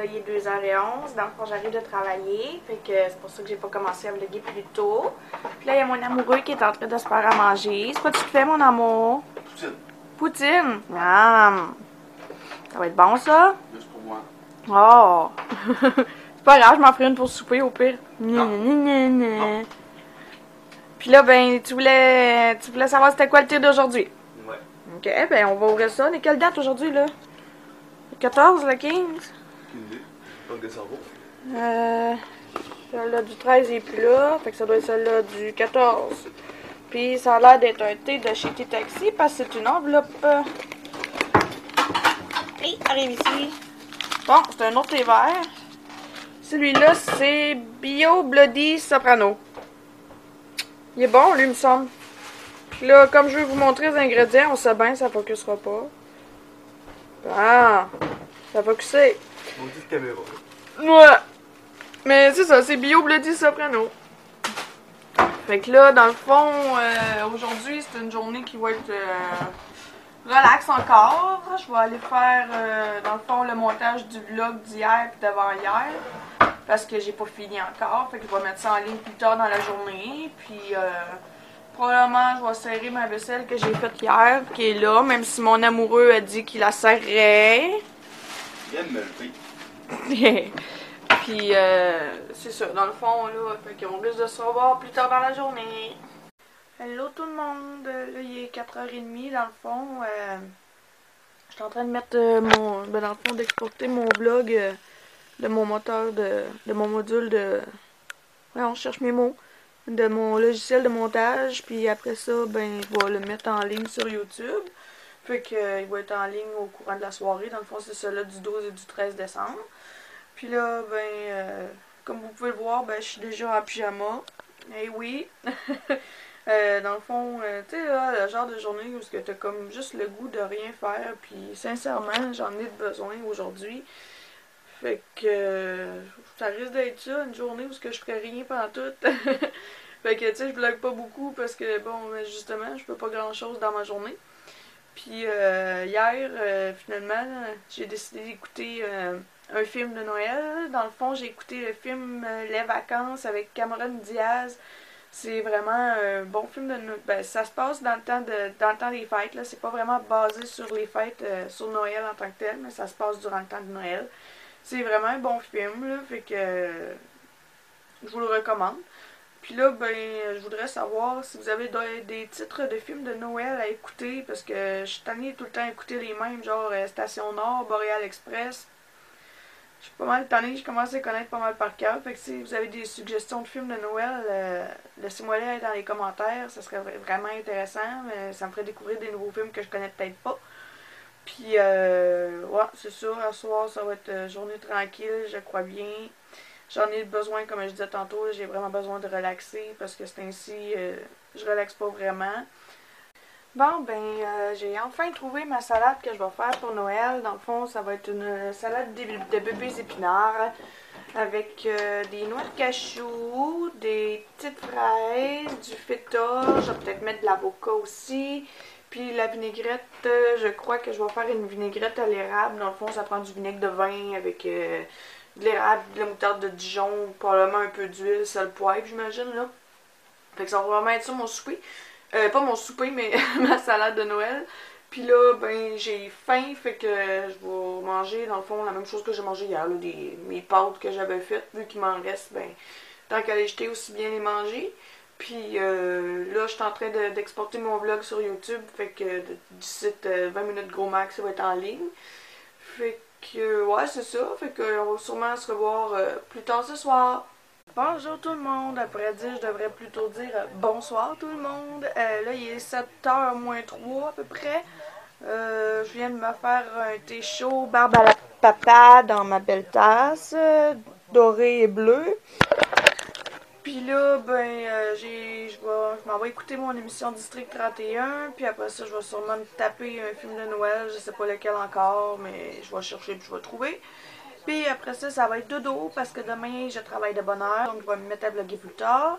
il est 2h11. Dans le fond, j'arrive de travailler. Fait que c'est pour ça que j'ai pas commencé à vlogger plus tôt. Puis là, il y a mon amoureux qui est en train de se faire à manger. C'est quoi tu te fais, mon amour? Poutine. Poutine? Miam! Ça va être bon, ça? Juste pour moi. Oh! C'est pas grave, je m'en ferai une pour souper au pire. Non. Puis là, ben, tu voulais savoir c'était quoi le tir d'aujourd'hui? Ouais. Ok, ben, on va ouvrir ça. On est quelle date aujourd'hui, là? Le 14, le 15? Aucune idée. Pas de cerveau. Celle-là du 13 est plus là. Fait que ça doit être celle-là du 14. Puis ça a l'air d'être un thé de chez T-Taxi parce que c'est une enveloppe. Hey, arrive ici. Bon, c'est un autre thé vert. Celui-là, c'est Bio Bloody Soprano. Il est bon, lui, me semble. Puis là, comme je vais vous montrer les ingrédients, on sait bien, ça focusera pas. Ah, ça focusé. Maudite caméra. Ouais. Mais c'est ça, c'est Bio Bloody Soprano. Fait que là, dans le fond, aujourd'hui, c'est une journée qui va être relax encore. Je vais aller faire, dans le fond, le montage du vlog d'hier et d'avant-hier. Parce que j'ai pas fini encore. Fait que je vais mettre ça en ligne plus tard dans la journée. Puis, probablement, je vais serrer ma vaisselle que j'ai faite hier, qui est là. Même si mon amoureux a dit qu'il la serrait. Viens de me lever. Puis, c'est ça, dans le fond, là, fait qu'on risque de se revoir plus tard dans la journée. Hello tout le monde, là, il est 4h30, dans le fond, je suis en train de mettre dans le fond, d'exporter mon vlog de mon moteur, de mon module de, ouais, on cherche mes mots, de mon logiciel de montage, puis après ça, ben, je vais le mettre en ligne sur YouTube. Fait que, il va être en ligne au courant de la soirée, dans le fond, c'est celui-là du 12 et du 13 décembre. Puis là, ben, comme vous pouvez le voir, ben, je suis déjà en pyjama. Eh oui! Dans le fond, tu sais, là, le genre de journée où tu as comme juste le goût de rien faire. Puis sincèrement, j'en ai besoin aujourd'hui. Fait que ça risque d'être ça, une journée où je ferai rien pendant tout. Fait que, tu sais, je vlog pas beaucoup parce que, bon, justement, je peux pas grand chose dans ma journée. Puis hier, finalement, j'ai décidé d'écouter un film de Noël. Dans le fond, j'ai écouté le film Les Vacances avec Cameron Diaz. C'est vraiment un bon film de Noël. Ben, ça se passe dans le temps des fêtes. Là. C'est pas vraiment basé sur les fêtes, sur Noël en tant que tel, mais ça se passe durant le temps de Noël. C'est vraiment un bon film, là, fait que je vous le recommande. Puis là, ben, je voudrais savoir si vous avez des titres de films de Noël à écouter, parce que je suis tannée tout le temps d'écouter les mêmes, genre Station Nord, Boreal Express. Je suis pas mal tannée, je commence à les connaître pas mal par cœur. Fait que si vous avez des suggestions de films de Noël, laissez-moi les dans les commentaires, ça serait vraiment intéressant. Ça me ferait découvrir des nouveaux films que je connais peut-être pas. Puis, ouais, c'est ça, à soir, ça va être journée tranquille, je crois bien. J'en ai besoin, comme je disais tantôt, j'ai vraiment besoin de relaxer parce que c'est ainsi, je relaxe pas vraiment. Bon, ben, j'ai enfin trouvé ma salade que je vais faire pour Noël. Dans le fond, ça va être une salade de bébés épinards avec des noix de cachou, des petites fraises, du feta, je vais peut-être mettre de l'avocat aussi. Puis la vinaigrette, je crois que je vais faire une vinaigrette à l'érable. Dans le fond, ça prend du vinaigre de vin avec de l'érable, de la moutarde de Dijon, probablement un peu d'huile, sel, poivre, j'imagine, là. Fait que ça va vraiment être ça mon souper. Pas mon souper, mais ma salade de Noël. Puis là, ben, j'ai faim, fait que je vais manger, dans le fond, la même chose que j'ai mangé hier, là, mes pâtes que j'avais faites. Vu qu'il m'en reste, ben, tant qu'à les jeter, aussi bien les manger. Puis là, je suis en train d'exporter mon vlog sur YouTube, fait que d'ici 20 minutes gros max, ça va être en ligne. Fait que, ouais, c'est ça. Fait qu'on va sûrement se revoir plus tard ce soir. Bonjour tout le monde. Après dire, je devrais plutôt dire bonsoir tout le monde. Là, il est 7h moins 3 à peu près. Je viens de me faire un thé chaud, barbe à la papa dans ma belle tasse, dorée et bleue. Puis là, ben, je m'en vais écouter mon émission District 31, puis après ça, je vais sûrement me taper un film de Noël, je sais pas lequel encore, mais je vais chercher puis je vais trouver. Puis après ça, ça va être dodo, parce que demain, je travaille de bonne heure, donc je vais me mettre à vlogger plus tard.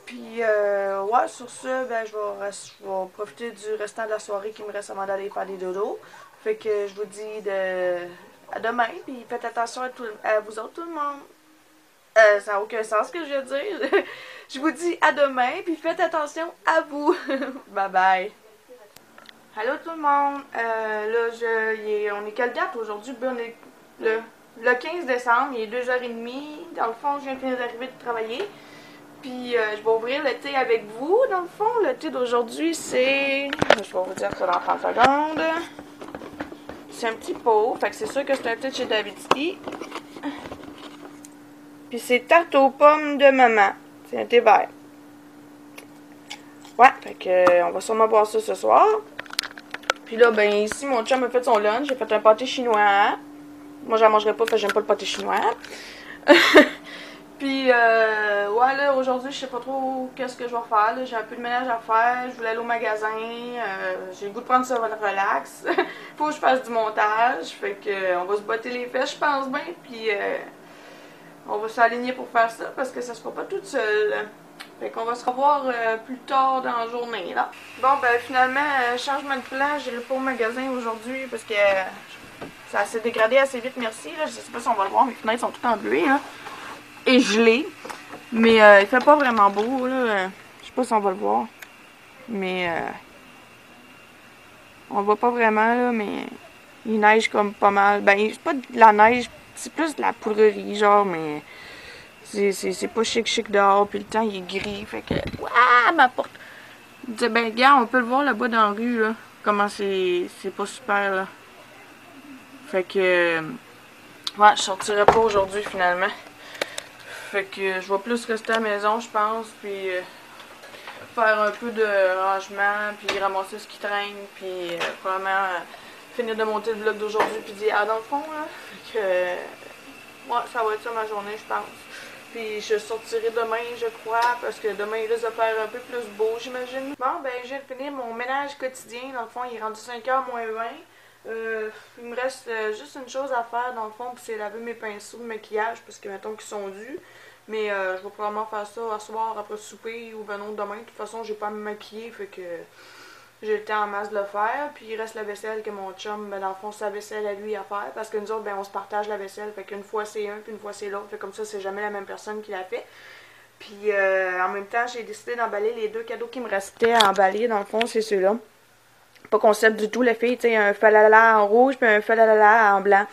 Puis, ouais, sur ce, ben, je vais profiter du restant de la soirée qui me reste avant d'aller faire des dodos. Fait que je vous dis à demain, puis faites attention à vous autres, tout le monde. Ça n'a aucun sens ce que je veux dire. Je vous dis à demain, puis faites attention à vous. Bye bye. Allô tout le monde. Là, on est quelle date aujourd'hui? On est le 15 décembre, il est 2h30. Dans le fond, je viens de finir d'arriver de travailler. Puis je vais ouvrir le thé avec vous. Dans le fond, le thé d'aujourd'hui, c'est... Je vais vous dire ça dans 30 secondes. C'est un petit pot. Fait que c'est sûr que c'est un thé de chez Davidsky. Puis c'est tarte aux pommes de maman. C'est un thé vert. Ouais, fait que on va sûrement boire ça ce soir. Puis là, ben ici, mon chum a fait son lunch. J'ai fait un pâté chinois. Moi, j'en mangerai pas, parce que j'aime pas le pâté chinois. Puis, ouais, là, aujourd'hui, je sais pas trop qu'est-ce que je vais faire. J'ai un peu de ménage à faire. Je voulais aller au magasin. J'ai le goût de prendre ça relax. Faut que je fasse du montage. Fait que, on va se botter les fesses, je pense bien. Puis, on va s'aligner pour faire ça parce que ça se fera pas toute seule. Fait qu'on va se revoir plus tard dans la journée, là. Bon, ben, finalement, changement de plan. J'irai pas au magasin aujourd'hui parce que ça s'est dégradé assez vite, merci. Là. Je sais pas si on va le voir, mes fenêtres sont toutes embuées, là. Et gelées. Mais il fait pas vraiment beau, là. Je sais pas si on va le voir. Mais on le voit pas vraiment, là, mais il neige comme pas mal. Ben, c'est pas de la neige, c'est plus de la poudrerie, genre, mais c'est pas chic dehors, puis le temps il est gris, fait que... Ouah, ma porte! Je disais, ben, gars, on peut le voir là-bas dans la rue, là, comment c'est pas super, là. Fait que... Ouais, je sortirai pas aujourd'hui, finalement. Fait que je vais plus rester à la maison, je pense, puis faire un peu de rangement, puis ramasser ce qui traîne, puis probablement finir de monter le vlog d'aujourd'hui, puis dire, ah, dans le fond, là, fait que... Ouais, ça va être ça ma journée, je pense. Puis je sortirai demain, je crois, parce que demain il risque de faire un peu plus beau, j'imagine. Bon, ben, je viens de finir mon ménage quotidien. Dans le fond, il est rendu 5h moins 20. Il me reste juste une chose à faire, dans le fond, puis c'est laver mes pinceaux de maquillage, parce que, mettons qu'ils sont dus. Mais je vais probablement faire ça à soir, après le souper, ou ben non, demain. De toute façon, j'ai pas à me maquiller, fait que... J'ai le temps en masse de le faire, puis il reste la vaisselle que mon chum, ben dans le fond, sa vaisselle à lui à faire, parce que nous autres, ben on se partage la vaisselle, fait qu'une fois c'est un, puis une fois c'est l'autre, fait comme ça, c'est jamais la même personne qui l'a fait. Puis en même temps, j'ai décidé d'emballer les deux cadeaux qui me restaient à emballer, dans le fond, c'est ceux-là. Pas concept du tout, les filles, tu sais, un falala en rouge, puis un falala en blanc.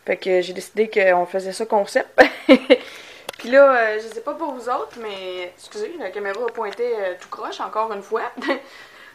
Fait que j'ai décidé qu'on faisait ça concept. Puis là, je sais pas pour vous autres, mais, excusez, la caméra a pointé tout croche, encore une fois.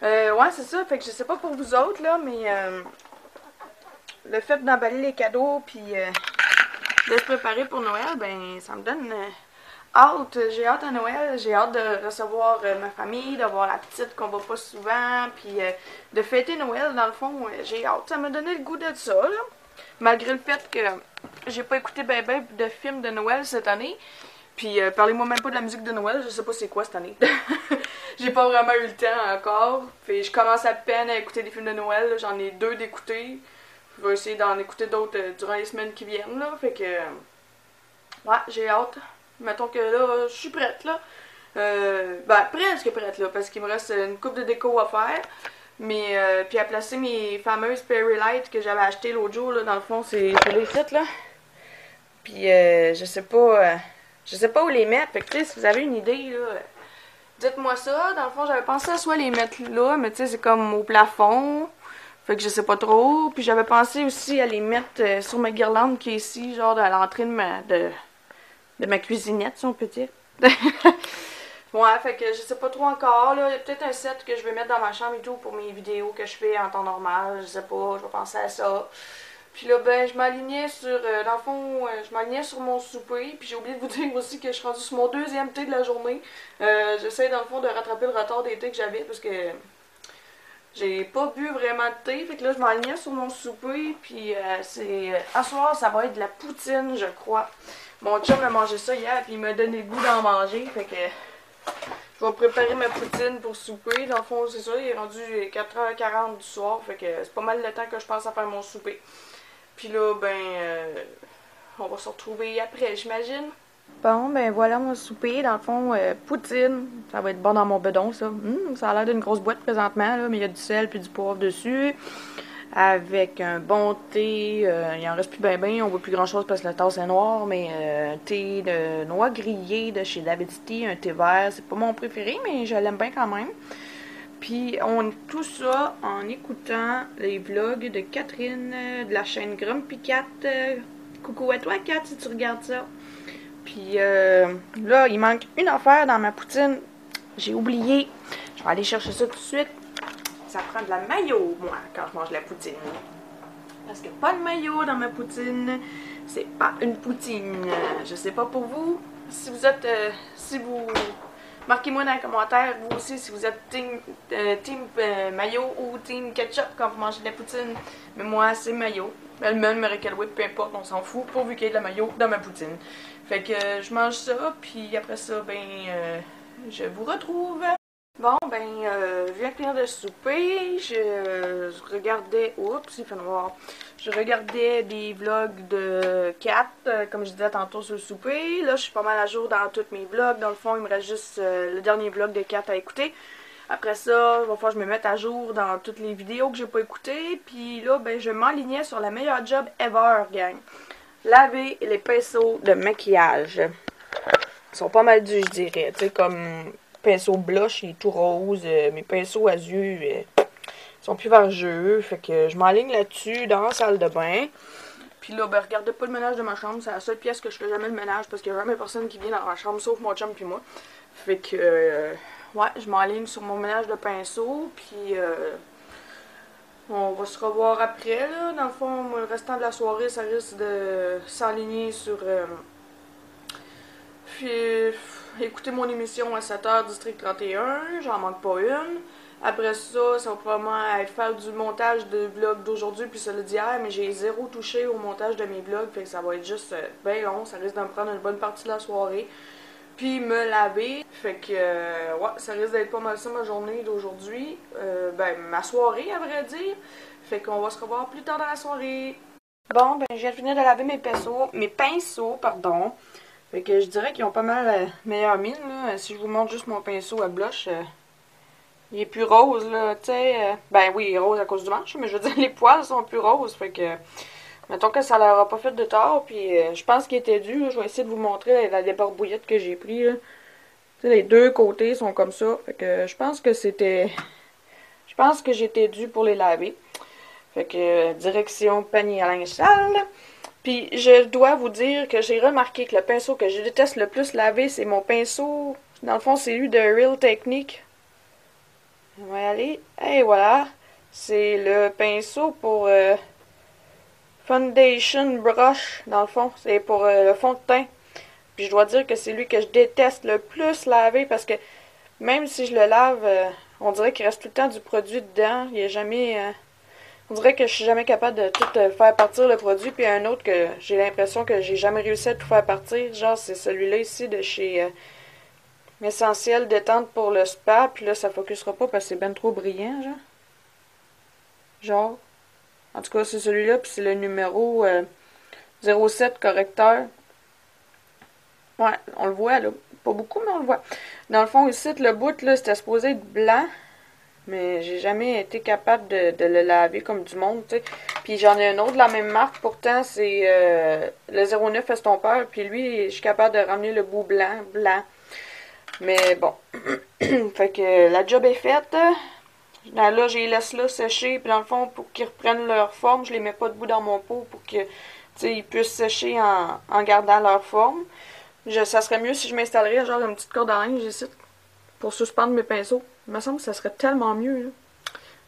Ouais, c'est ça. Fait que je sais pas pour vous autres, là, mais le fait d'emballer les cadeaux puis de se préparer pour Noël, ben, ça me donne hâte. J'ai hâte à Noël. J'ai hâte de recevoir ma famille, de voir la petite qu'on voit pas souvent, puis de fêter Noël, dans le fond, j'ai hâte. Ça m'a donné le goût de ça, là. Malgré le fait que j'ai pas écouté ben de films de Noël cette année. Puis parlez-moi même pas de la musique de Noël, je sais pas c'est quoi cette année. J'ai pas vraiment eu le temps encore. Puis je commence à peine à écouter des films de Noël. J'en ai 2 d'écouter. Je vais essayer d'en écouter d'autres durant les semaines qui viennent, là. Fait que... ouais, j'ai hâte. Mettons que là, je suis prête, là. Ben, presque prête, là, parce qu'il me reste une coupe de déco à faire. Mais, puis à placer mes fameuses Fairy Light que j'avais achetées l'autre jour, là, dans le fond, c'est les sites, là. Puis, je sais pas où les mettre. Fait que, tu sais, si vous avez une idée, là, dites-moi ça. Dans le fond, j'avais pensé à soit les mettre là, mais tu sais, c'est comme au plafond. Fait que je sais pas trop. Puis j'avais pensé aussi à les mettre sur ma guirlande qui est ici, genre à l'entrée de ma cuisinette, si on peut dire. Ouais, fait que je sais pas trop encore, là. Il y a peut-être un set que je vais mettre dans ma chambre et tout pour mes vidéos que je fais en temps normal. Je sais pas, je vais penser à ça. Puis là, ben, je m'alignais sur, dans le fond, je m'alignais sur mon souper. Puis j'ai oublié de vous dire aussi que je suis rendue sur mon 2e thé de la journée. J'essaie, dans le fond, de rattraper le retard des thés que j'avais parce que j'ai pas bu vraiment de thé. Fait que là, je m'alignais sur mon souper. Puis à soir, ça va être de la poutine, je crois. Mon chum a mangé ça hier, puis il m'a donné le goût d'en manger. Fait que je vais préparer ma poutine pour souper. Dans le fond, c'est ça, il est rendu 4h40 du soir. Fait que c'est pas mal le temps que je passe à faire mon souper. Puis là, ben, on va se retrouver après, j'imagine. Bon, ben voilà mon souper. Dans le fond, poutine. Ça va être bon dans mon bedon, ça. Ça a l'air d'une grosse boîte présentement, là, mais il y a du sel puis du poivre dessus. avec un bon thé. Il en reste plus ben, on voit plus grand chose parce que la tasse est noire, mais thé de noix grillée de chez David's Tea, un thé vert. C'est pas mon préféré, mais je l'aime bien quand même. Puis tout ça en écoutant les vlogs de Catherine de la chaîne Grumpy Cat. Coucou à toi, Cat, si tu regardes ça. Puis là, il manque une affaire dans ma poutine. J'ai oublié. Je vais aller chercher ça tout de suite. Ça prend de la mayo, moi, quand je mange la poutine. Parce que pas de mayo dans ma poutine, c'est pas une poutine. Je sais pas pour vous. Si vous êtes... Marquez-moi dans les commentaires, vous aussi, si vous êtes team mayo ou team ketchup quand vous mangez de la poutine. Mais moi, c'est mayo. Melman, Miracle Whip, peu importe, on s'en fout, pourvu qu'il y ait de la mayo dans ma poutine. Fait que je mange ça, puis après ça, je vous retrouve. Bon, je viens de finir de souper, je regardais, oups, il fait noir, je regardais des vlogs de Kat, comme je disais tantôt sur le souper. Là, je suis pas mal à jour dans tous mes vlogs. Dans le fond, il me reste juste le dernier vlog de Kat à écouter. Après ça, il va falloir que je me mette à jour dans toutes les vidéos que j'ai pas écoutées. Puis là, je m'enlignais sur la meilleure job ever, gang. Laver les pinceaux de maquillage. Ils sont pas mal durs, je dirais. Tu sais, comme pinceau blush et tout rose. Mes pinceaux à yeux sont plus vergeux. Fait que je m'enligne là-dessus dans la salle de bain. Puis là, regardez pas le ménage de ma chambre. C'est la seule pièce que je fais jamais le ménage parce qu'il y a jamais personne qui vient dans ma chambre sauf mon chum puis moi. Fait que, ouais, je m'enligne sur mon ménage de pinceau. Puis, on va se revoir après, là. Dans le fond, le restant de la soirée, ça risque de s'enligner sur... écouter mon émission à 7h, District 31. J'en manque pas une. Après ça, ça va probablement être faire du montage de vlogs d'aujourd'hui puis celui d'hier, mais j'ai zéro touché au montage de mes vlogs, fait que ça va être juste bien long. Ça risque de me prendre une bonne partie de la soirée. Puis me laver. Fait que, ouais, ça risque d'être pas mal ça ma journée d'aujourd'hui. Ma soirée, à vrai dire. Fait qu'on va se revoir plus tard dans la soirée. Bon, je viens de finir de laver mes pinceaux, pardon. Fait que je dirais qu'ils ont pas mal meilleure mine, là. Si je vous montre juste mon pinceau à blush, il est plus rose, là, tu sais. Oui, il est rose à cause du manche, mais je veux dire, les poils sont plus roses. Fait que, mettons que ça leur a pas fait de tort, puis je pense qu'il était dû. Là. Je vais essayer de vous montrer la débarbouillette que j'ai pris, là. Tu sais, les deux côtés sont comme ça. Fait que je pense que c'était... Je pense que j'étais dû pour les laver. Fait que, direction panier à linge sale. Puis, je dois vous dire que j'ai remarqué que le pinceau que je déteste le plus laver, c'est mon pinceau. Dans le fond, c'est lui de Real Technique. On va y aller. Et voilà. C'est le pinceau pour Foundation Brush, dans le fond. C'est pour le fond de teint. Puis, je dois dire que c'est lui que je déteste le plus laver parce que même si je le lave, on dirait qu'il reste tout le temps du produit dedans. Il n'y a jamais... on dirait que je suis jamais capable de tout faire partir le produit. Puis un autre que j'ai l'impression que j'ai jamais réussi à tout faire partir. Genre, c'est celui-là ici de chez Essentiel Détente pour le spa. Puis là, ça focusera pas parce que c'est ben trop brillant, genre. En tout cas, c'est celui-là. Puis c'est le numéro 07 correcteur. Ouais, on le voit, là. Pas beaucoup, mais on le voit. Dans le fond, ici, le bout, là, c'était supposé être blanc. Mais j'ai jamais été capable de le laver comme du monde, tu sais. Puis j'en ai un autre de la même marque, pourtant c'est le 09 estompeur. Puis lui, je suis capable de ramener le bout blanc. Mais bon. Fait que la job est faite. Là, je les laisse là sécher. Puis dans le fond, pour qu'ils reprennent leur forme, je les mets pas debout dans mon pot pour que, tu sais, ils puissent sécher en gardant leur forme. Ça serait mieux si je m'installerais genre une petite corde à linge ici pour suspendre mes pinceaux. Il me semble que ça serait tellement mieux, là.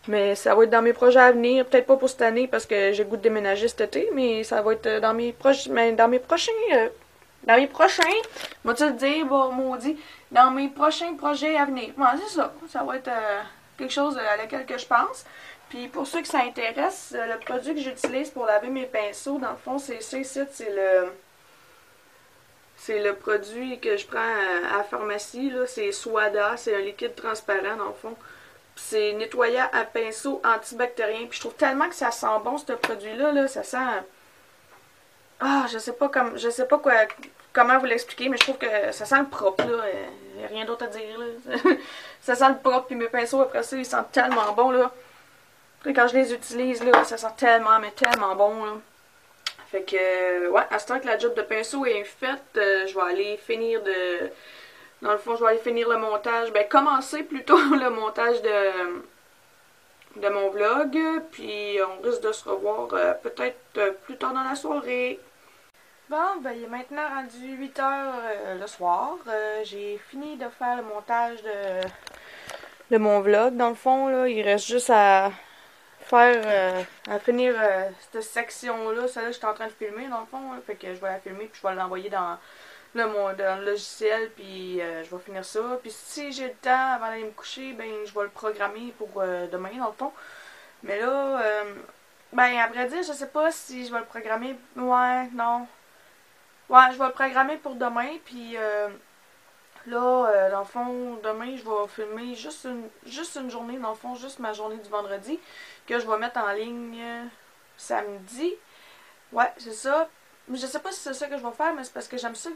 Mais ça va être dans mes projets à venir. Peut-être pas pour cette année parce que j'ai le goût de déménager cet été, mais ça va être dans mes prochains... Moi-tu le dire, bon, maudit, dans mes prochains projets à venir. Bon, c'est ça. Ça va être quelque chose à laquelle que je pense. Puis pour ceux que ça intéresse, le produit que j'utilise pour laver mes pinceaux, dans le fond, c'est ça ici, c'est le produit que je prends à la pharmacie, là. C'est Swada, c'est un liquide transparent, dans le fond. C'est nettoyant à pinceau antibactérien. Puis je trouve tellement que ça sent bon, ce produit-là, là. Ça sent... Ah, je sais pas comment vous l'expliquer, mais je trouve que ça sent le propre, là. Y a rien d'autre à dire, là. Ça sent le propre, puis mes pinceaux, après ça, ils sentent tellement bon, là. Puis quand je les utilise, là, ça sent tellement, mais tellement bon, là. Fait que, ouais, à ce temps que la job de pinceau est faite, je vais aller finir de... Dans le fond, je vais aller finir le montage, ben commencer plutôt le montage de mon vlog, puis on risque de se revoir peut-être plus tard dans la soirée. Bon, ben il est maintenant rendu 8h le soir. J'ai fini de faire le montage de mon vlog. Dans le fond, là, il reste juste à faire, à finir cette section-là. Celle-là, je suis en train de filmer, dans le fond. Là, fait que je vais la filmer, puis je vais l'envoyer dans le logiciel, puis je vais finir ça. Puis si j'ai le temps avant d'aller me coucher, ben je vais le programmer pour demain, dans le fond. Mais là, ben à vrai dire, je sais pas si je vais le programmer. Ouais, non. Ouais, je vais le programmer pour demain, puis là, dans le fond, demain, je vais filmer juste une journée, dans le fond, juste ma journée du vendredi, que je vais mettre en ligne samedi. Ouais, c'est ça. Mais je sais pas si c'est ça que je vais faire, mais c'est parce que j'aime ça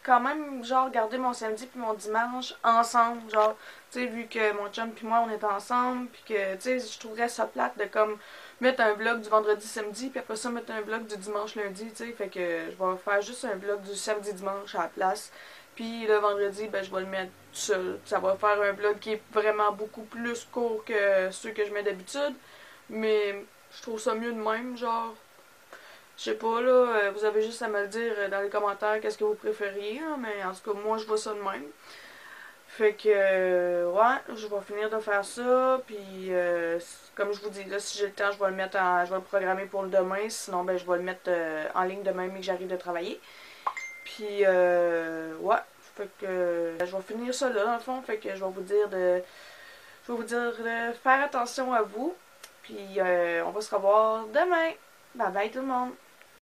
quand même, genre, garder mon samedi puis mon dimanche ensemble, genre, tu sais, vu que mon chum puis moi, on est ensemble, puis que, tu sais, je trouverais ça plate de, comme, mettre un vlog du vendredi samedi, puis après ça, mettre un vlog du dimanche lundi, tu sais, fait que je vais faire juste un vlog du samedi dimanche à la place, puis le vendredi, ben, je vais le mettre tout seul. Ça va faire un vlog qui est vraiment beaucoup plus court que ceux que je mets d'habitude, mais je trouve ça mieux de même, genre, je sais pas, là, vous avez juste à me le dire dans les commentaires qu'est-ce que vous préfériez, là, mais en tout cas, moi, je vois ça de même. Fait que, ouais, je vais finir de faire ça, puis comme je vous dis, là, si j'ai le temps, je vais le programmer pour le demain, sinon, ben, je vais le mettre en ligne demain, mais que j'arrive de travailler. Puis, ouais, fait que, je vais finir ça là, dans le fond, fait que je vais vous dire de faire attention à vous, puis on va se revoir demain. Bye bye tout le monde!